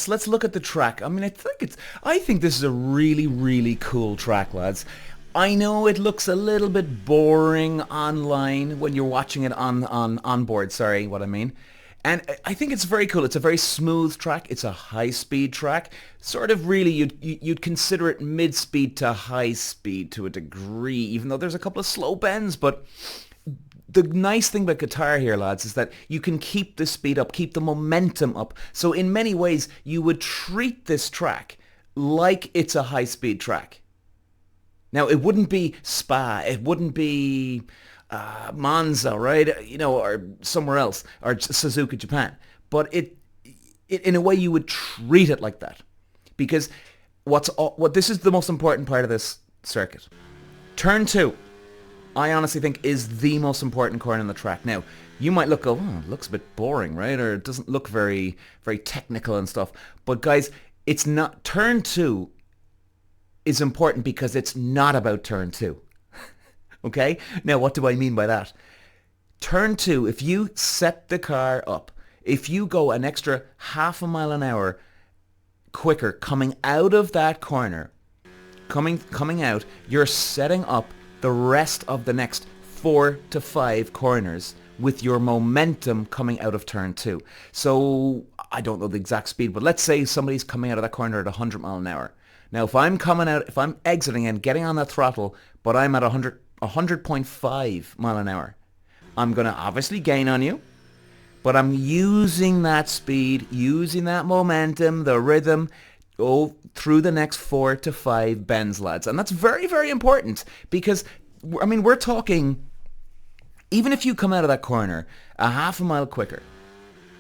Let's look at the track. I mean, I think this is a really, really cool track, lads. I know it looks a little bit boring online when you're watching it on board. Sorry, what I mean. And I think it's very cool. It's a very smooth track. It's a high-speed track. Sort of really, you'd consider it mid-speed to high-speed to a degree, even though there's a couple of slow bends. But the nice thing about Qatar here, lads, is that you can keep the speed up, keep the momentum up. So in many ways, you would treat this track like it's a high-speed track. Now, it wouldn't be Spa, it wouldn't be Monza, right? You know, or somewhere else, or Suzuka, Japan. But it in a way, you would treat it like that. Because what this is the most important part of this circuit. Turn 2. I honestly think is the most important corner on the track. Now, you might look, oh, it looks a bit boring, right? Or it doesn't look very, very technical and stuff. But guys, it's not, turn 2 is important because it's not about turn 2. Okay? Now, what do I mean by that? Turn 2, if you set the car up, if you go an extra half a mile an hour quicker coming out of that corner, coming out, you're setting up the rest of the next 4 to 5 corners with your momentum coming out of turn 2. So I don't know the exact speed, but let's say somebody's coming out of that corner at 100 mile an hour. Now if I'm exiting and getting on that throttle, but I'm at 100.5 mile an hour, I'm going to obviously gain on you, but I'm using that speed, using that momentum, the rhythm, through the next 4 to 5 bends, lads. And that's very, very important because, I mean, we're talking, even if you come out of that corner a half a mile quicker,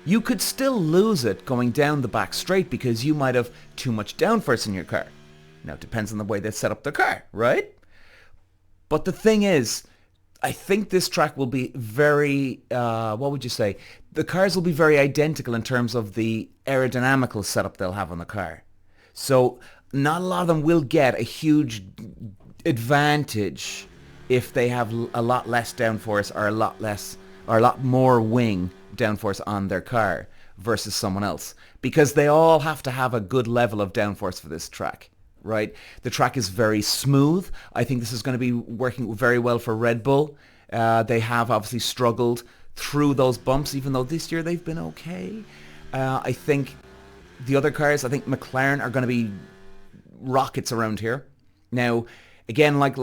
you could still lose it going down the back straight because you might have too much downforce in your car. Now, it depends on the way they set up their car, right? But the thing is, I think this track will be very, what would you say? The cars will be very identical in terms of the aerodynamical setup they'll have on the car. So not a lot of them will get a huge advantage if they have a lot less downforce or a lot more wing downforce on their car versus someone else, because they all have to have a good level of downforce for this track, right? The track is very smooth. I think this is going to be working very well for Red Bull. They have obviously struggled through those bumps, even though this year they've been okay. I think the other cars, I think McLaren are going to be rockets around here. Now, again, like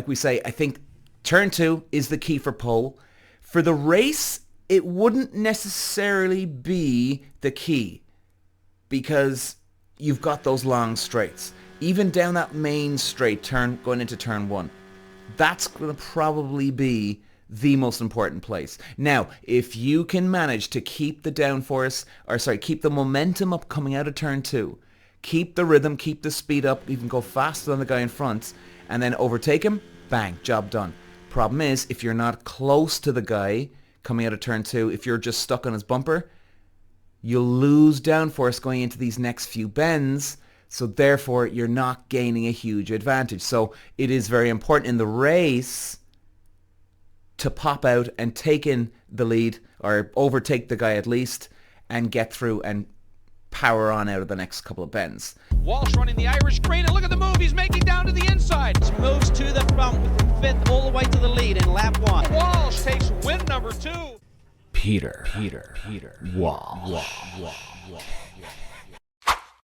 we say, I think turn 2 is the key for pole. For the race, it wouldn't necessarily be the key because you've got those long straights. Even down that main straight turn going into turn 1, that's going to probably be the most important place. Now, if you can manage to keep the keep the momentum up coming out of turn 2, keep the rhythm, keep the speed up, even go faster than the guy in front, and then overtake him, bang, job done. Problem is, if you're not close to the guy coming out of turn 2, if you're just stuck on his bumper, you'll lose downforce going into these next few bends, so therefore you're not gaining a huge advantage. So it is very important in the race to pop out and take in the lead, or overtake the guy at least, and get through and power on out of the next couple of bends. Walsh running the Irish green, and look at the move he's making down to the inside. Moves to the front from 5th all the way to the lead in lap 1. Walsh takes win number 2. Peter Walsh.